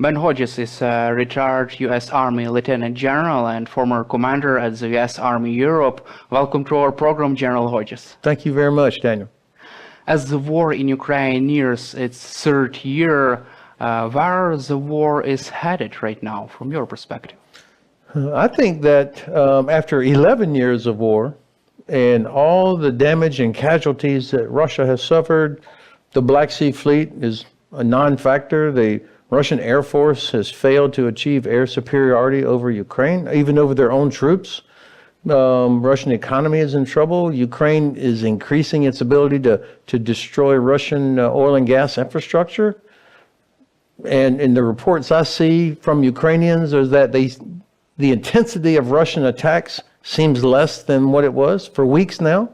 Ben Hodges is a retired U.S. Army Lieutenant General and former commander at the U.S. Army Europe. Welcome to our program, General Hodges. Thank you very much, Daniel. As the war in Ukraine nears its third year, where the war is headed right now, from your perspective? I think that after 11 years of war and all the damage and casualties that Russia has suffered, the Black Sea Fleet is a non-factor. The Russian Air Force has failed to achieve air superiority over Ukraine, even over their own troops. Russian economy is in trouble. Ukraine is increasing its ability to destroy Russian oil and gas infrastructure. And in the reports I see from Ukrainians is that the intensity of Russian attacks seems less than what it was for weeks now.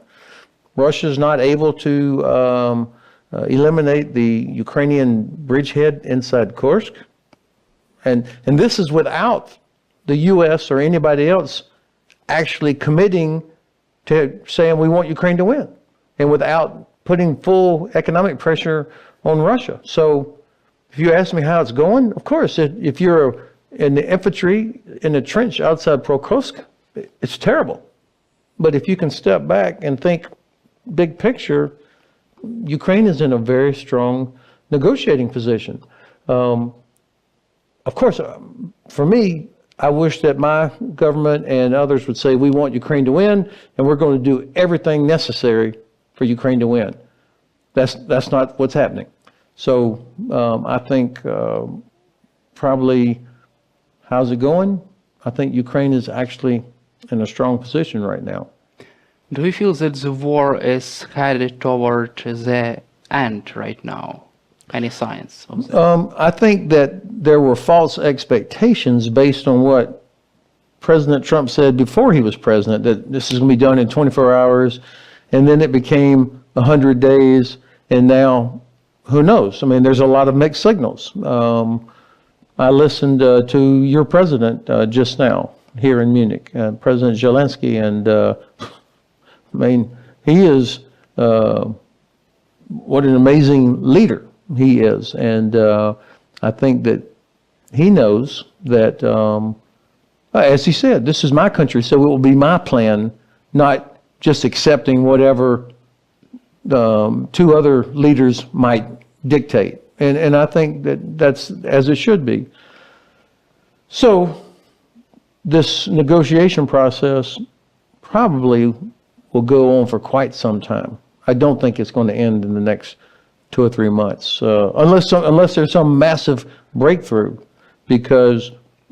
Russia's not able to eliminate the Ukrainian bridgehead inside Kursk. And this is without the U.S. or anybody else actually committing to saying we want Ukraine to win, and without putting full economic pressure on Russia. So if you ask me how it's going, of course, if you're in the infantry in the trench outside Pokrovsk, it's terrible. But if you can step back and think big picture, Ukraine is in a very strong negotiating position. Of course, for me, I wish that my government and others would say, we want Ukraine to win, and we're going to do everything necessary for Ukraine to win. That's not what's happening. So I think probably, how's it going? I think Ukraine is actually in a strong position right now. Do you feel that the war is headed toward the end right now? Any signs of that? I think that there were false expectations based on what President Trump said before he was president, that this is going to be done in 24 hours, and then it became 100 days, and now, who knows? I mean, there's a lot of mixed signals. I listened to your president just now here in Munich, President Zelensky, and I mean, he is, what an amazing leader he is. And I think that he knows that, as he said, this is my country, so it will be my plan, not just accepting whatever two other leaders might dictate. And I think that that's as it should be. So this negotiation process probably will go on for quite some time. I don't think it's going to end in the next 2 or 3 months, unless there's some massive breakthrough, because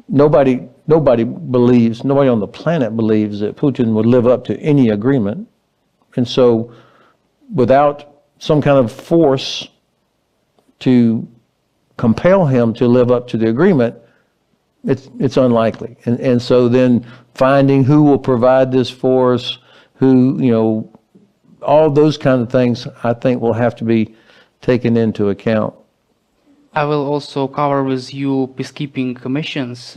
nobody on the planet believes that Putin would live up to any agreement. And so without some kind of force to compel him to live up to the agreement, it's unlikely. And so then finding who will provide this force, who, you know, all those kind of things, I think will have to be taken into account. I will also cover with you peacekeeping missions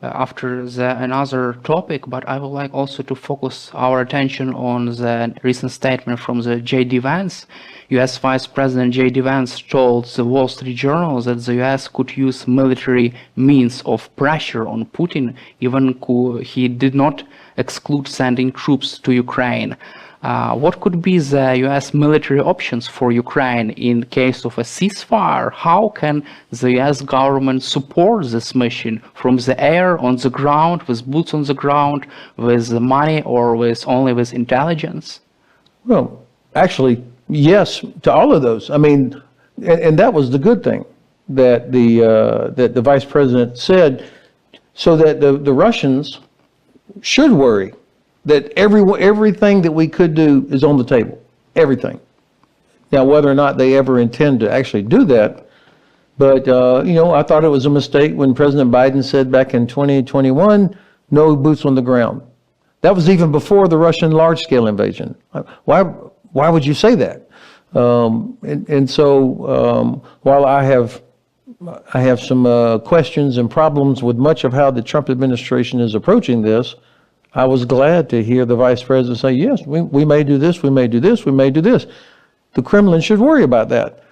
after another topic, but I would like also to focus our attention on the recent statement from the J.D. Vance. U.S. Vice President J.D. Vance told the Wall Street Journal that the U.S. could use military means of pressure on Putin, even he did not exclude sending troops to Ukraine. What could be the U.S. military options for Ukraine in case of a ceasefire? How can the U.S. government support this mission from the air, on the ground, with boots on the ground, with money, or only with intelligence? Well, actually, yes to all of those. I mean, and that was the good thing that the vice president said, so that the Russians should worry that everything that we could do is on the table, everything. Now, whether or not they ever intend to actually do that, but you know, I thought it was a mistake when President Biden said back in 2021, no boots on the ground. That was even before the Russian large-scale invasion. Why would you say that? And so while I have some questions and problems with much of how the Trump administration is approaching this, I was glad to hear the vice president say, yes, we may do this, we may do this, we may do this. The Kremlin should worry about that.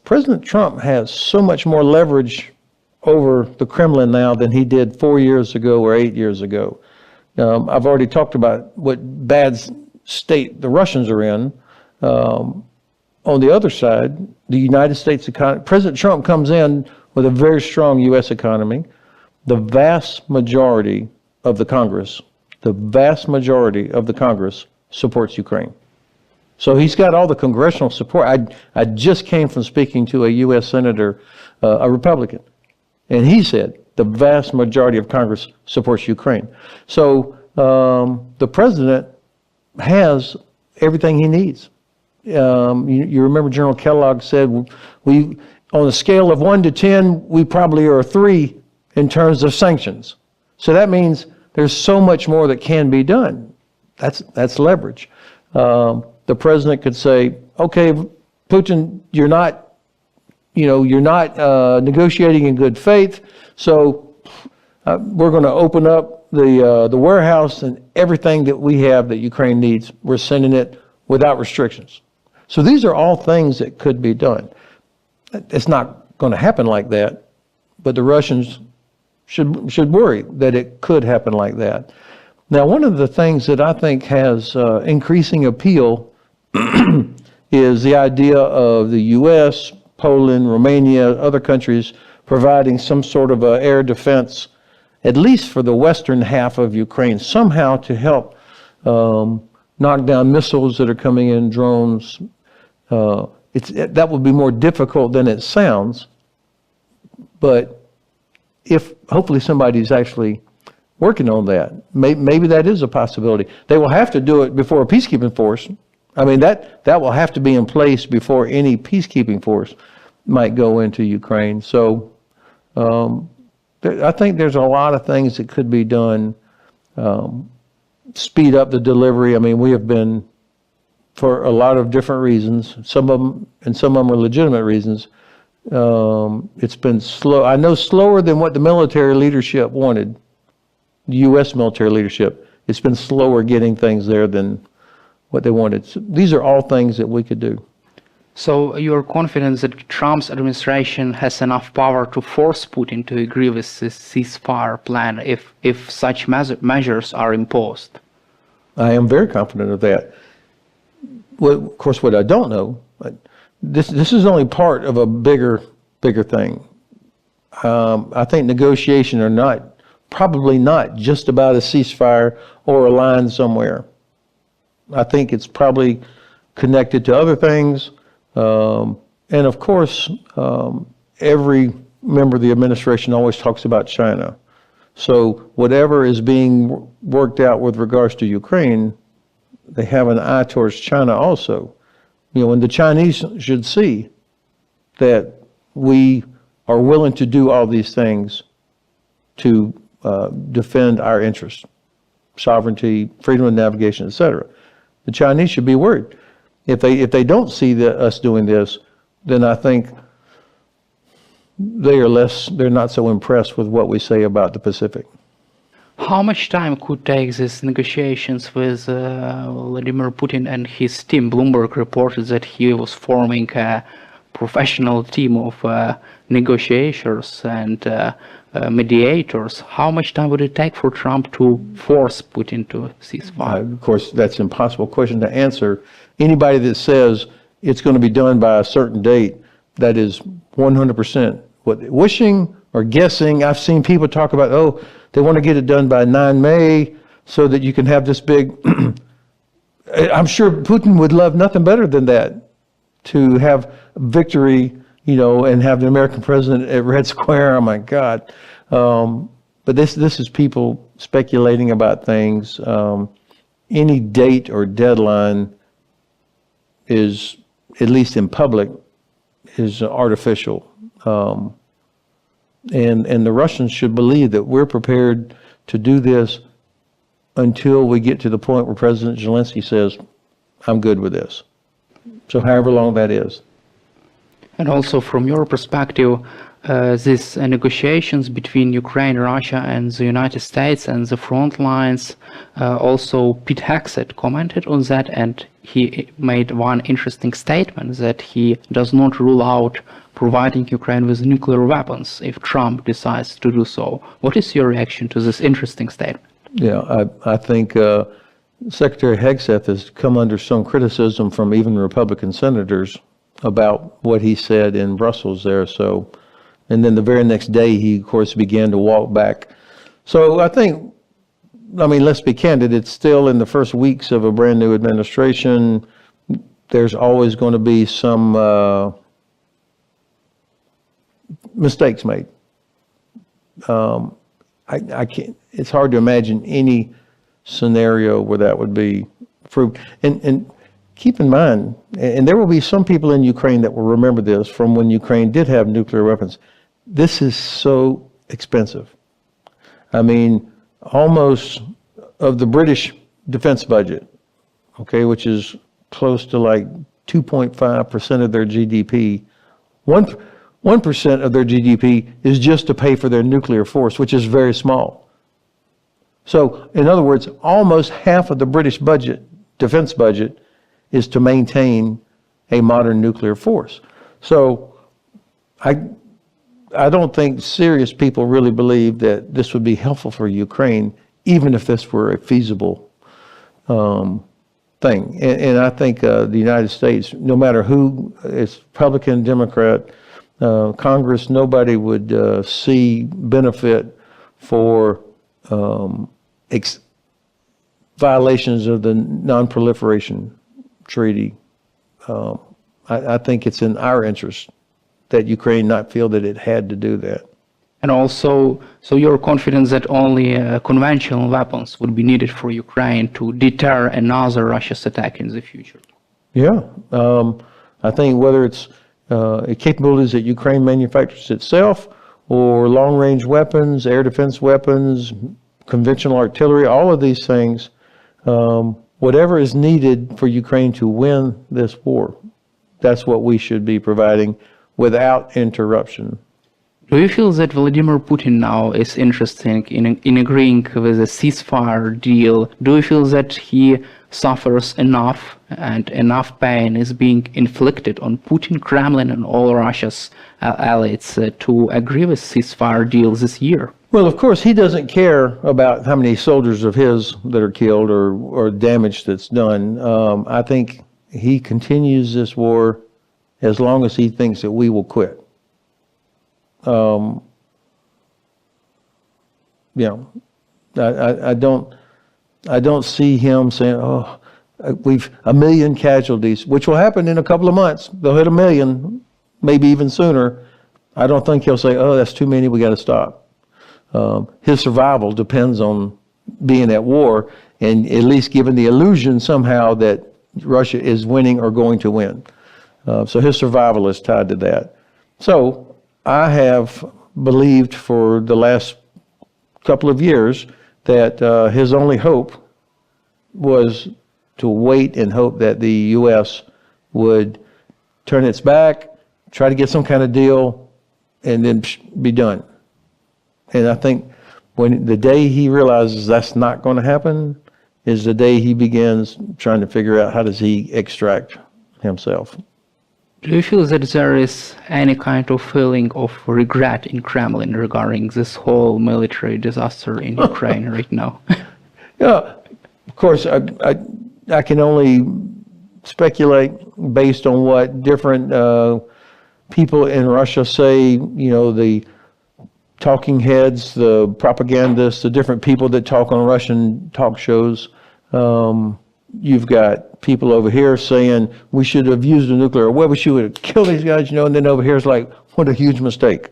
President Trump has so much more leverage over the Kremlin now than he did 4 years ago or 8 years ago. I've already talked about what bad state the Russians are in. On the other side, the United States economy, President Trump comes in with a very strong U.S. economy. The vast majority of the Congress supports Ukraine. So he's got all the congressional support. I just came from speaking to a U.S. senator, a Republican, and he said the vast majority of Congress supports Ukraine. So the president has everything he needs. You remember General Kellogg said, we, on a scale of 1 to 10, we probably are a 3 in terms of sanctions. So that means there's so much more that can be done. That's leverage. The president could say, okay, Putin, you're not negotiating in good faith, so we're going to open up the warehouse, and everything that we have that Ukraine needs, we're sending it without restrictions. So these are all things that could be done. It's not going to happen like that, but the Russians should worry that it could happen like that. Now, one of the things that I think has increasing appeal is the idea of the U.S., Poland, Romania, other countries providing some sort of air defense, at least for the western half of Ukraine, somehow to help knock down missiles that are coming in, drones. That would be more difficult than it sounds, but if hopefully somebody's actually working on that, maybe that is a possibility. They will have to do it before a peacekeeping force. I mean, that will have to be in place before any peacekeeping force might go into Ukraine. So I think there's a lot of things that could be done. Speed up the delivery. I mean, we have been, for a lot of different reasons, some of them are legitimate reasons, it's been slow. I know slower than what the military leadership wanted, the U.S. military leadership. It's been slower getting things there than what they wanted. So these are all things that we could do. So you're confident that Trump's administration has enough power to force Putin to agree with this ceasefire plan if such measures are imposed? I am very confident of that. Well, of course, what I don't know, this is only part of a bigger thing. I think negotiations are probably not just about a ceasefire or a line somewhere. I think it's probably connected to other things. And of course, every member of the administration always talks about China. So whatever is being worked out with regards to Ukraine, they have an eye towards China also. And the Chinese should see that we are willing to do all these things to defend our interests, sovereignty, freedom of navigation, etc. The Chinese should be worried. If they don't see us doing this, then I think they're not so impressed with what we say about the Pacific. How much time could take these negotiations with Vladimir Putin and his team? Bloomberg reported that he was forming a professional team of negotiators and mediators. How much time would it take for Trump to force Putin to ceasefire? Of course, that's an impossible question to answer. Anybody that says it's going to be done by a certain date, that is 100% wishing or guessing. I've seen people talk about, they want to get it done by 9 May so that you can have this big... I'm sure Putin would love nothing better than that, to have victory, and have the American president at Red Square. Oh my God. But this is people speculating about things. Any date or deadline is, at least in public, is artificial. And the Russians should believe that we're prepared to do this until we get to the point where President Zelensky says, I'm good with this. So however long that is. And also from your perspective, these negotiations between Ukraine, Russia, and the United States and the front lines. Also, Pete Hegseth commented on that, and he made one interesting statement that he does not rule out providing Ukraine with nuclear weapons if Trump decides to do so. What is your reaction to this interesting statement? Yeah, I think Secretary Hegseth has come under some criticism from even Republican senators about what he said in Brussels there. So, and then the very next day, he, of course, began to walk back. So I think, I mean, let's be candid, it's still in the first weeks of a brand new administration. There's always going to be some mistakes made. I can't, it's hard to imagine any scenario where that would be approved. And keep in mind, and there will be some people in Ukraine that will remember this from when Ukraine did have nuclear weapons. This is so expensive. I mean, almost of the British defense budget, okay, which is close to like 2.5% of their GDP, 1% of their GDP is just to pay for their nuclear force, which is very small. So, in other words, almost half of the British budget, defense budget, is to maintain a modern nuclear force. So, I don't think serious people really believe that this would be helpful for Ukraine, even if this were a feasible thing. And I think the United States, no matter who, it's Republican, Democrat, Congress, nobody would see benefit for violations of the non-proliferation treaty. I think it's in our interest that Ukraine not feel that it had to do that. And also, so you're confident that only conventional weapons would be needed for Ukraine to deter another Russia's attack in the future? Yeah. I think whether it's capabilities that Ukraine manufactures itself or long-range weapons, air defense weapons, conventional artillery, all of these things, whatever is needed for Ukraine to win this war, that's what we should be providing without interruption. Do you feel that Vladimir Putin now is interested in agreeing with a ceasefire deal? Do you feel that he suffers enough and enough pain is being inflicted on Putin, Kremlin, and all Russia's allies to agree with ceasefire deals this year? Well, of course, he doesn't care about how many soldiers of his that are killed or damage that's done. I think he continues this war as long as he thinks that we will quit. You know, I don't see him saying, "Oh, we've 1 million casualties," which will happen in a couple of months. They'll hit 1 million, maybe even sooner. I don't think he'll say, "Oh, that's too many. We got to stop." His survival depends on being at war and at least giving the illusion somehow that Russia is winning or going to win. So his survival is tied to that. So I have believed for the last couple of years that his only hope was to wait and hope that the U.S. would turn its back, try to get some kind of deal, and then be done. And I think when the day he realizes that's not going to happen is the day he begins trying to figure out how does he extract himself. Do you feel that there is any kind of feeling of regret in Kremlin regarding this whole military disaster in Ukraine right now? Yeah, of course, I can only speculate based on what different people in Russia say, you know, the talking heads, the propagandists, the different people that talk on Russian talk shows. You've got people over here saying we should have used a nuclear weapon, we should have killed these guys, you know, and then over here it's like, what a huge mistake.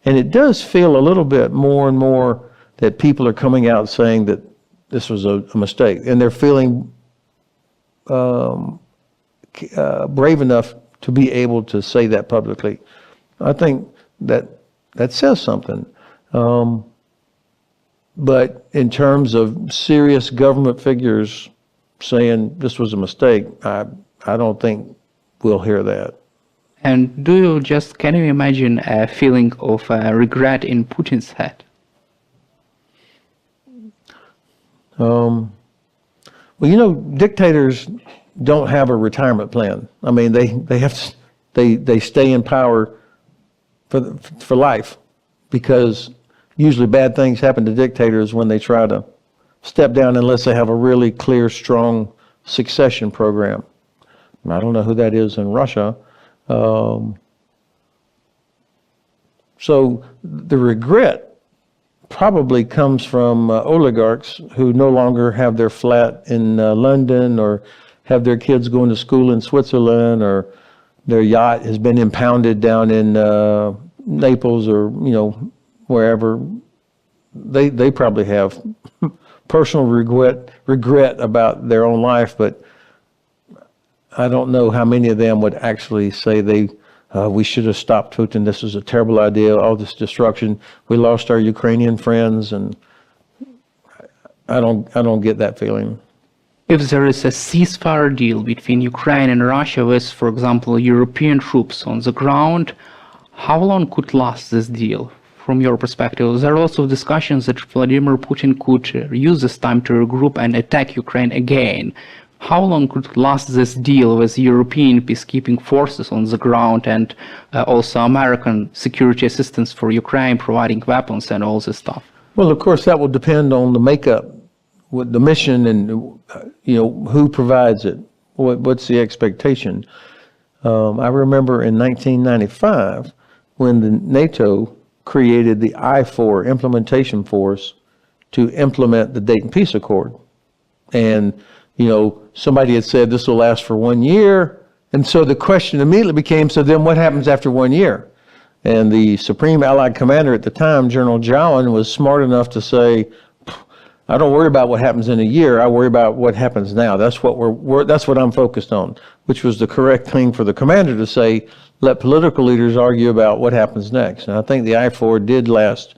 And it does feel a little bit more and more that people are coming out saying that this was a mistake, and they're feeling brave enough to be able to say that publicly. I think that says something. But in terms of serious government figures saying this was a mistake, I don't think we'll hear that. And can you imagine a feeling of regret in Putin's head? Well, you know, dictators don't have a retirement plan. I mean, they stay in power for life, because usually bad things happen to dictators when they try to step down unless they have a really clear, strong succession program. And I don't know who that is in Russia. So the regret probably comes from oligarchs who no longer have their flat in London, or have their kids going to school in Switzerland, or their yacht has been impounded down in Naples, or wherever. They probably have personal regret about their own life, but I don't know how many of them would actually say we should have stopped Putin. This was a terrible idea. All this destruction. We lost our Ukrainian friends, and I don't get that feeling. If there is a ceasefire deal between Ukraine and Russia with, for example, European troops on the ground, how long could last this deal from your perspective? There are also discussions that Vladimir Putin could use this time to regroup and attack Ukraine again. How long could last this deal with European peacekeeping forces on the ground, and also American security assistance for Ukraine, providing weapons and all this stuff? Well, of course, that will depend on the makeup, what the mission, and who provides it. What's the expectation? I remember in 1995 when the NATO created the I-4 implementation force to implement the Dayton Peace Accord, and somebody had said this will last for 1 year. And so the question immediately became, so then what happens after 1 year? And the Supreme Allied Commander at the time, General Jowan, was smart enough to say, I don't worry about what happens in a year. I worry about what happens now. That's what I'm focused on, which was the correct thing for the commander to say. Let political leaders argue about what happens next. And I think the I-4 did last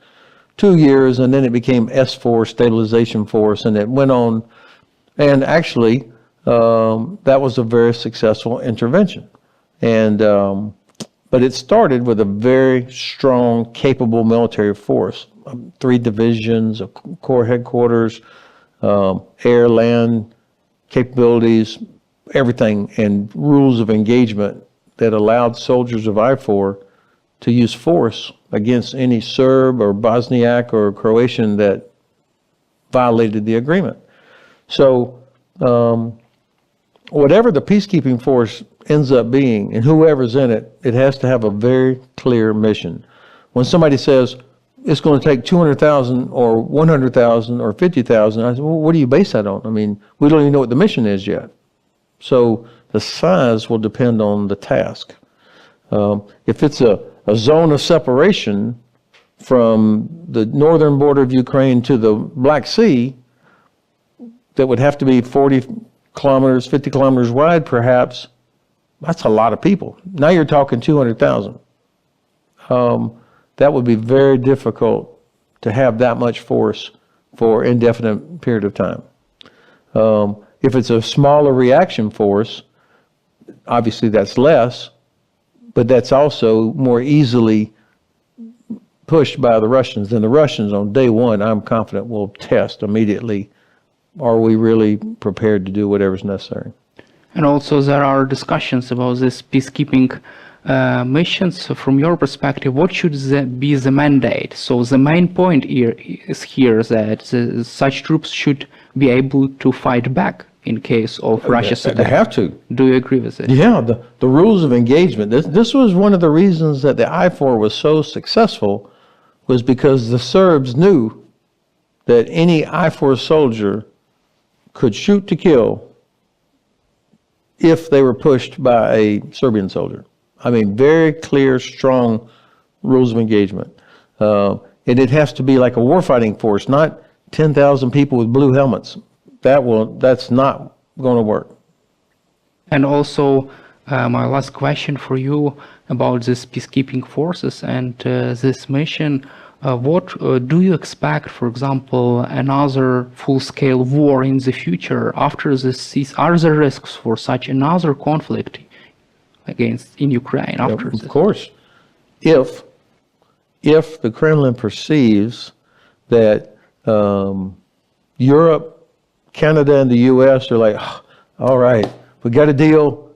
2 years, and then it became S-4, Stabilization Force, and it went on. And actually, that was a very successful intervention. And but it started with a very strong, capable military force, 3 divisions, a corps headquarters, air, land capabilities, everything, and rules of engagement that allowed soldiers of I-4 to use force against any Serb or Bosniak or Croatian that violated the agreement. So whatever the peacekeeping force ends up being, and whoever's in it, it has to have a very clear mission. When somebody says it's going to take 200,000 or 100,000 or 50,000, I say, well, what do you base that on? I mean, we don't even know what the mission is yet. So the size will depend on the task. If it's a zone of separation from the northern border of Ukraine to the Black Sea, that would have to be 40 kilometers, 50 kilometers wide, perhaps. That's a lot of people. Now you're talking 200,000. That would be very difficult to have that much force for an indefinite period of time. If it's a smaller reaction force, obviously that's less, but that's also more easily pushed by the Russians. And the Russians on day one, I'm confident, will test immediately. Are we really prepared to do whatever's necessary? And also there are discussions about this peacekeeping missions. So from your perspective, what should be the mandate? So the main point here is that such troops should be able to fight back in case of Russia's attack. They have to. Do you agree with it? Yeah, the rules of engagement. This was one of the reasons that the I-4 was so successful, was because the Serbs knew that any I-4 soldier could shoot to kill if they were pushed by a Serbian soldier. I mean, very clear, strong rules of engagement. And it has to be like a warfighting force, not 10,000 people with blue helmets. That's not going to work. And also, my last question for you about this peacekeeping forces and this mission. What do you expect, for example, another full-scale war in the future after this cease? Are there risks for such another conflict in Ukraine after Of this? course, if the Kremlin perceives that Europe, Canada, and the U.S. are like, "Oh, all right, we got a deal,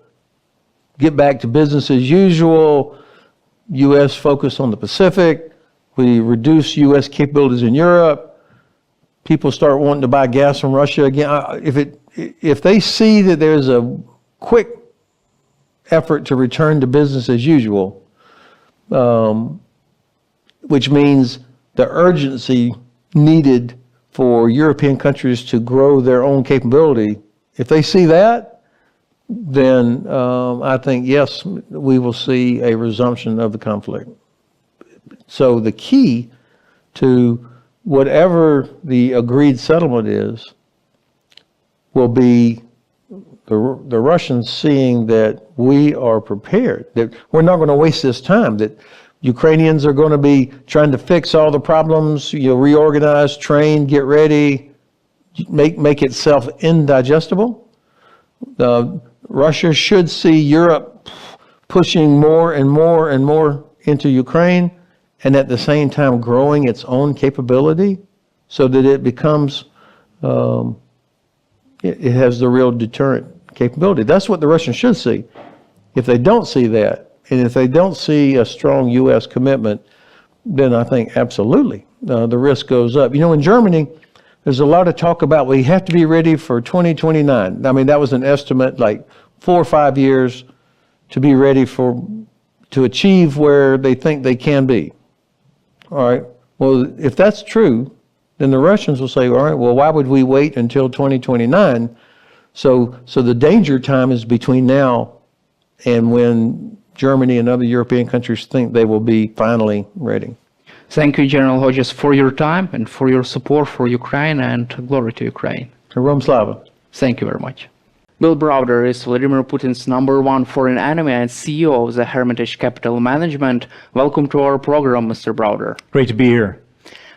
get back to business as usual, U.S. focus on the Pacific, we reduce U.S. capabilities in Europe, people start wanting to buy gas from Russia again." If they see that there's a quick effort to return to business as usual, which means the urgency needed for European countries to grow their own capability, if they see that, then I think, yes, we will see a resumption of the conflict. So the key to whatever the agreed settlement is will be the Russians seeing that we are prepared, that we're not going to waste this time, that Ukrainians are going to be trying to fix all the problems, reorganize, train, get ready, make itself indigestible. Russia should see Europe pushing more and more and more into Ukraine, and at the same time growing its own capability so that it becomes, it has the real deterrent capability. That's what the Russians should see. If they don't see that, and if they don't see a strong U.S. commitment, then I think absolutely the risk goes up. In Germany, there's a lot of talk about we have to be ready for 2029. I mean, that was an estimate, like 4 or 5 years to be ready to achieve where they think they can be. All right. Well, if that's true, then the Russians will say, all right, well, why would we wait until 2029? So the danger time is between now and when Germany and other European countries think they will be finally ready. Thank you, General Hodges, for your time and for your support for Ukraine, and glory to Ukraine. Herom Slava. Thank you very much. Bill Browder is Vladimir Putin's #1 foreign enemy and CEO of the Hermitage Capital Management. Welcome to our program, Mr. Browder. Great to be here.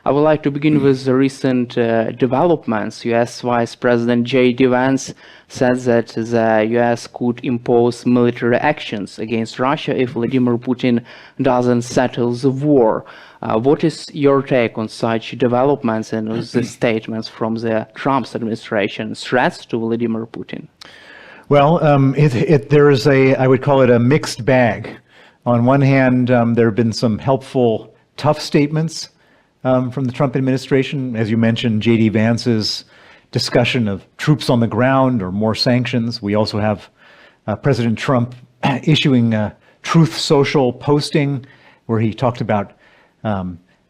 I would like to begin with the recent developments. U.S. Vice President J.D. Vance said that the U.S. could impose military actions against Russia if Vladimir Putin doesn't settle the war. What is your take on such developments and the statements from the Trump administration, threats to Vladimir Putin? Well, there is I would call it a mixed bag. On one hand, there have been some helpful, tough statements from the Trump administration. As you mentioned, J.D. Vance's discussion of troops on the ground or more sanctions. We also have President Trump issuing a Truth Social posting where he talked about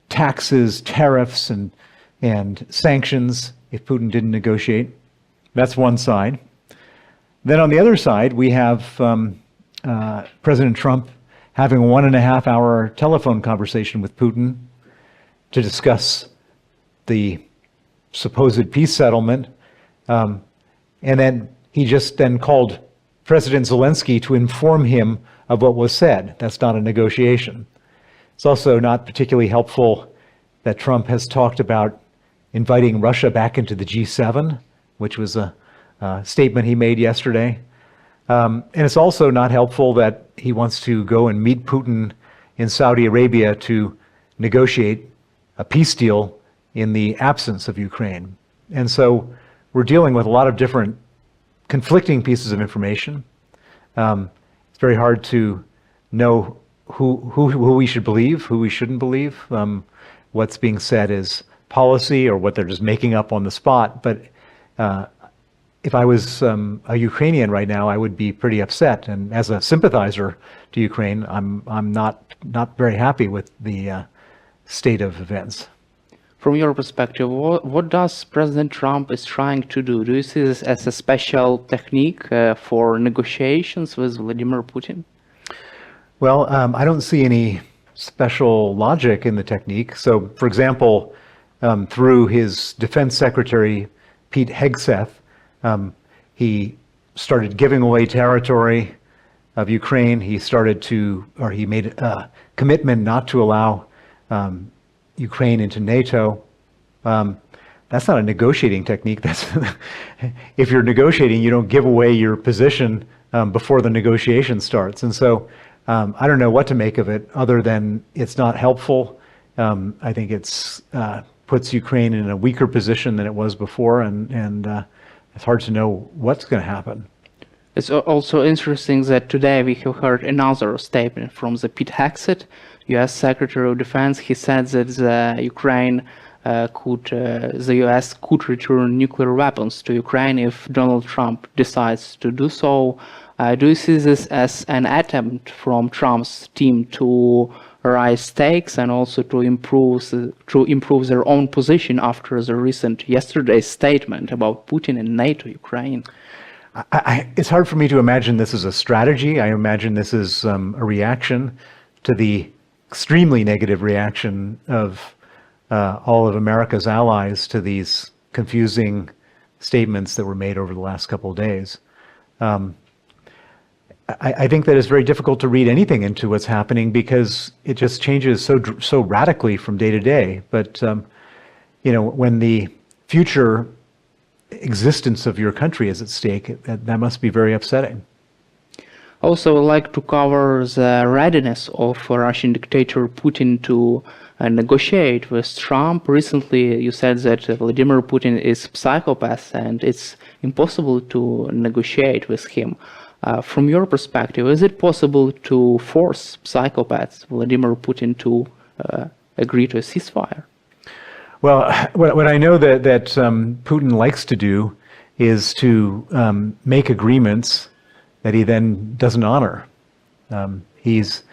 taxes, tariffs, and sanctions if Putin didn't negotiate. That's one side. Then on the other side, we have President Trump having a 1.5-hour telephone conversation with Putin to discuss the supposed peace settlement. And then he just called President Zelensky to inform him of what was said. That's not a negotiation. It's also not particularly helpful that Trump has talked about inviting Russia back into the G7, which was a statement he made yesterday. And it's also not helpful that he wants to go and meet Putin in Saudi Arabia to negotiate a peace deal in the absence of Ukraine. And so we're dealing with a lot of different conflicting pieces of information. It's very hard to know who we should believe, who we shouldn't believe. What's being said is policy or what they're just making up on the spot. But if I was a Ukrainian right now, I would be pretty upset. And as a sympathizer to Ukraine, I'm not very happy with the state of events. From your perspective, what does President Trump is trying to do? Do you see this as a special technique for negotiations with Vladimir Putin? Well, I don't see any special logic in the technique. So, for example, through his defense secretary, Pete Hegseth, he started giving away territory of Ukraine. He made a commitment not to allow Ukraine into NATO. That's not a negotiating technique. If you're negotiating, you don't give away your position before the negotiation starts. And so I don't know what to make of it other than it's not helpful. I think it's puts Ukraine in a weaker position than it was before, and it's hard to know what's going to happen. It's also interesting that today we have heard another statement from the Pete Hegseth, U.S. Secretary of Defense. He said that the U.S. could return nuclear weapons to Ukraine if Donald Trump decides to do so. Do you see this as an attempt from Trump's team to raise stakes and also to improve their own position after the recent yesterday's statement about Putin and NATO Ukraine? It's hard for me to imagine this as a strategy. I imagine this is a reaction to the extremely negative reaction of all of America's allies to these confusing statements that were made over the last couple of days. I think that it's very difficult to read anything into what's happening because it just changes so radically from day to day. But when the future existence of your country is at stake, that must be very upsetting. Also, I'd like to cover the readiness of Russian dictator Putin to negotiate with Trump. Recently, you said that Vladimir Putin is a psychopath and it's impossible to negotiate with him. From your perspective, is it possible to force psychopaths Vladimir Putin to agree to a ceasefire? Well, what I know that Putin likes to do is to make agreements that he then doesn't honor. He's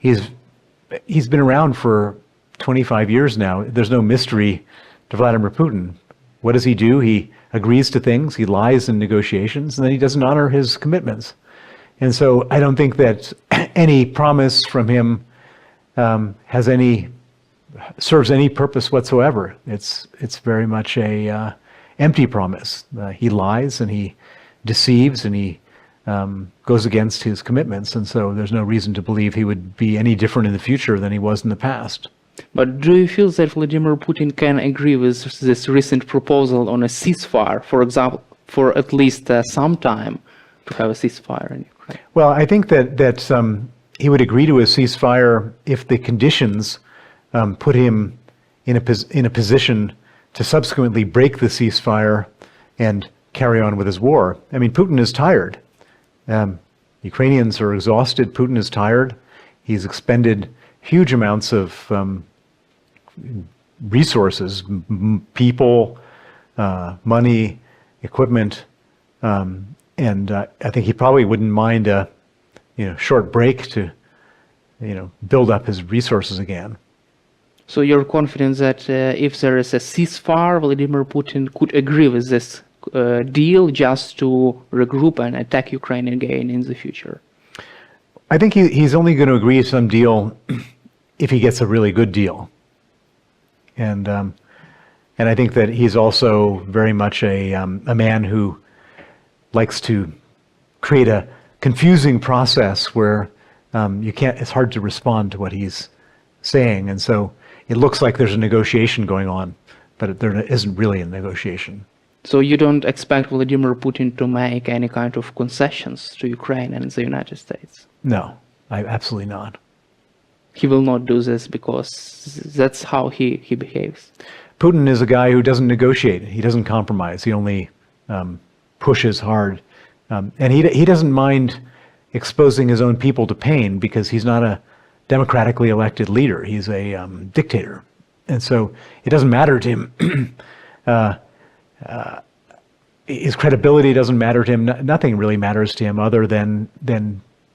been around for 25 years now. There's no mystery to Vladimir Putin. What does he do? He agrees to things, he lies in negotiations, and then he doesn't honor his commitments. And so I don't think that any promise from him serves any purpose whatsoever. It's very much a empty promise. He lies and he deceives and he goes against his commitments, and so there's no reason to believe he would be any different in the future than he was in the past. But do you feel that Vladimir Putin can agree with this recent proposal on a ceasefire, for example, for at least some time to have a ceasefire in Ukraine? Well, I think that he would agree to a ceasefire if the conditions put him in a position to subsequently break the ceasefire and carry on with his war. I mean, Putin is tired. Ukrainians are exhausted. Putin is tired. He's expended huge amounts of resources, people, money, equipment, and I think he probably wouldn't mind a short break to build up his resources again. So you're confident that if there is a ceasefire, Vladimir Putin could agree with this deal just to regroup and attack Ukraine again in the future? I think he's only going to agree to some deal if he gets a really good deal. And I think that he's also very much a man who likes to create a confusing process where it's hard to respond to what he's saying. And so it looks like there's a negotiation going on, but there isn't really a negotiation. So you don't expect Vladimir Putin to make any kind of concessions to Ukraine and the United States? No, absolutely not. He will not do this because that's how he behaves. Putin is a guy who doesn't negotiate. He doesn't compromise. He only pushes hard. And he doesn't mind exposing his own people to pain because he's not a democratically elected leader. He's a dictator. And so it doesn't matter to him. His credibility doesn't matter to him. Nothing really matters to him other than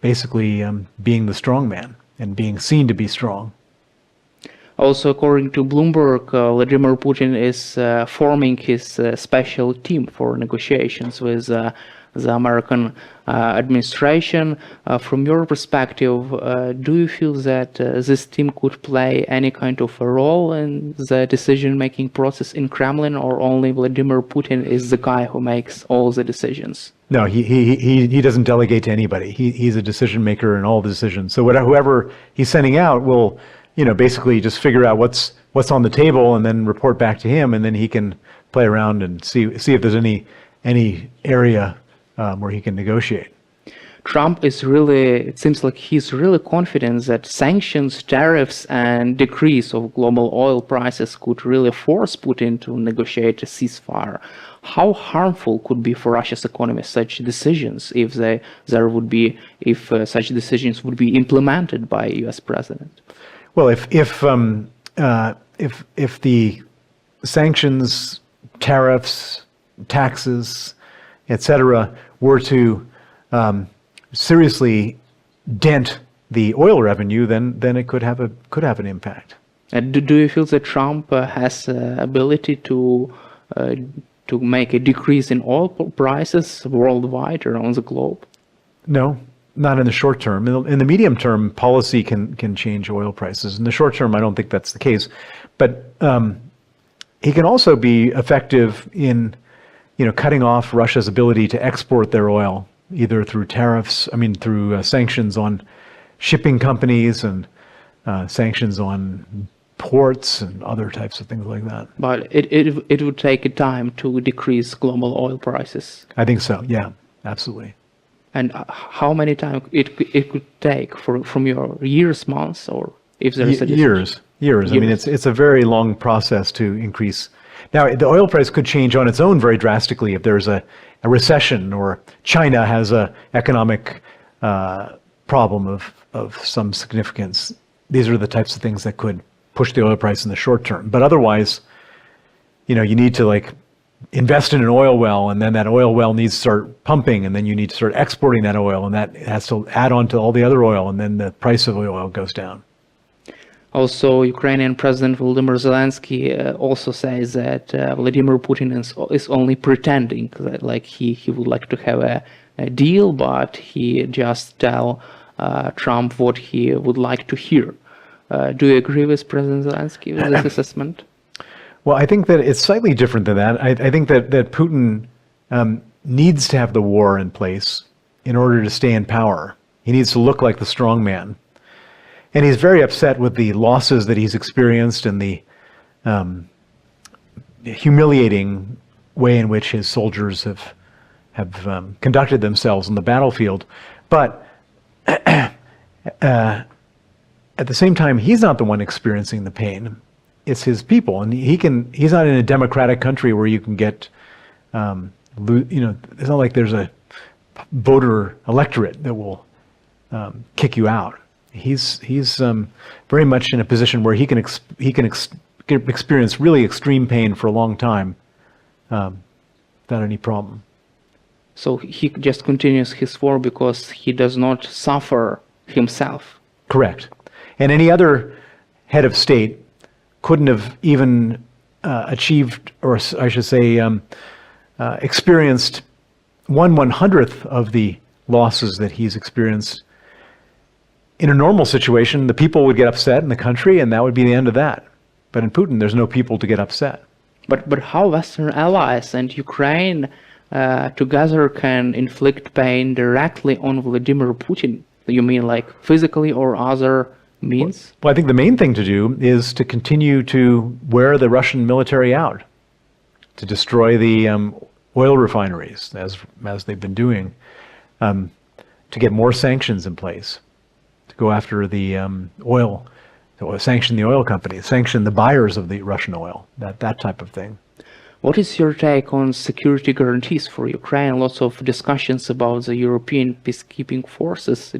basically being the strong man and being seen to be strong. Also, according to Bloomberg, Vladimir Putin is forming his special team for negotiations with the American administration. From your perspective, do you feel that this team could play any kind of a role in the decision-making process in Kremlin, or only Vladimir Putin is the guy who makes all the decisions? No, he doesn't delegate to anybody. He's a decision maker in all the decisions. So whoever he's sending out will, basically just figure out what's on the table and then report back to him, and then he can play around and see if there's any area where he can negotiate. Trump is it seems like he's really confident that sanctions, tariffs, and decrease of global oil prices could really force Putin to negotiate a ceasefire. How harmful could be for Russia's economy such decisions if such decisions would be implemented by U.S. president? Well, if the sanctions, tariffs, taxes, etc., were to seriously dent the oil revenue, then it could have an impact. And do you feel that Trump has ability to make a decrease in oil prices worldwide around the globe? No, not in the short term. In the medium term, policy can change oil prices. In the short term, I don't think that's the case. But he can also be effective in, cutting off Russia's ability to export their oil, either through through sanctions on shipping companies and sanctions on ports and other types of things like that. But it would take a time to decrease global oil prices. I think so. Yeah, absolutely. And how many time it could take from your years, months, or if there is a years? I mean, it's a very long process to increase. Now, the oil price could change on its own very drastically if there's a recession or China has a economic problem of some significance. These are the types of things that could push the oil price in the short term. But otherwise, you need to invest in an oil well, and then that oil well needs to start pumping, and then you need to start exporting that oil, and that has to add on to all the other oil, and then the price of oil goes down. Also, Ukrainian President Volodymyr Zelensky also says that Vladimir Putin is only pretending that he would like to have a deal, but he just tell Trump what he would like to hear. Do you agree with President Zelensky with this assessment? Well, I think that it's slightly different than that. I think that Putin needs to have the war in place in order to stay in power. He needs to look like the strong man. And he's very upset with the losses that he's experienced and the humiliating way in which his soldiers have conducted themselves on the battlefield. But at the same time, he's not the one experiencing the pain. It's his people, and he's not in a democratic country where you can get, it's not like there's a voter electorate that will kick you out. He's very much in a position where he can experience really extreme pain for a long time without any problem. So he just continues his war because he does not suffer himself. Correct. And any other head of state couldn't have even achieved, or I should say, experienced 1/100th of the losses that he's experienced. In a normal situation, the people would get upset in the country, and that would be the end of that. But in Putin, there's no people to get upset. But how Western allies and Ukraine together can inflict pain directly on Vladimir Putin? You mean physically or other means? Well, I think the main thing to do is to continue to wear the Russian military out, to destroy the oil refineries, as they've been doing, to get more sanctions in place, to go after the oil, to sanction the oil companies, sanction the buyers of the Russian oil, that type of thing. What is your take on security guarantees for Ukraine? Lots of discussions about the European peacekeeping forces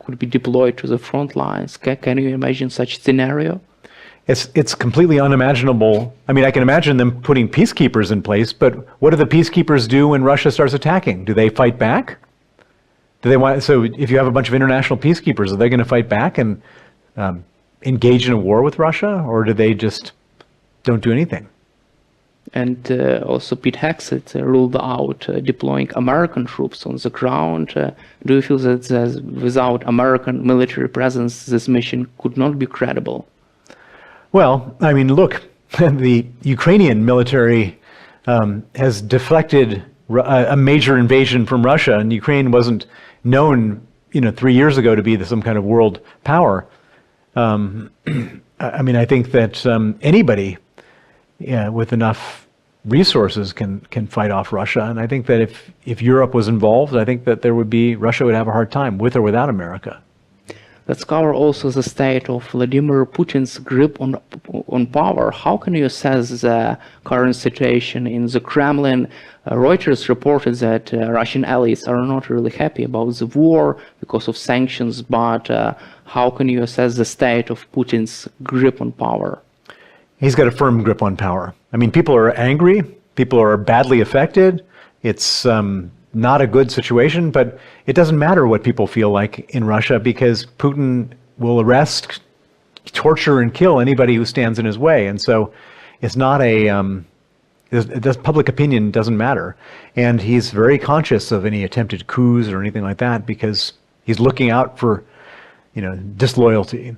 could be deployed to the front lines. Can you imagine such scenario? It's completely unimaginable. I mean, I can imagine them putting peacekeepers in place, but what do the peacekeepers do when Russia starts attacking? Do they fight back? So if you have a bunch of international peacekeepers, are they going to fight back and engage in a war with Russia, or do they just don't do anything? And also Pete Hegseth ruled out deploying American troops on the ground. Do you feel that without American military presence, this mission could not be credible? Well, I mean, look, the Ukrainian military has deflected a major invasion from Russia, and Ukraine wasn't known, 3 years ago to be some kind of world power. I mean, I think that anybody with enough resources can fight off Russia. And I think that if Europe was involved, I think that Russia would have a hard time with or without America. Let's cover also the state of Vladimir Putin's grip on power. How can you assess the current situation in the Kremlin? Reuters reported that Russian allies are not really happy about the war because of sanctions, but how can you assess the state of Putin's grip on power? He's got a firm grip on power. I mean, people are angry, people are badly affected. It's not a good situation, but it doesn't matter what people feel like in Russia because Putin will arrest, torture, and kill anybody who stands in his way. And so it's not public opinion doesn't matter. And he's very conscious of any attempted coups or anything like that because he's looking out for, disloyalty.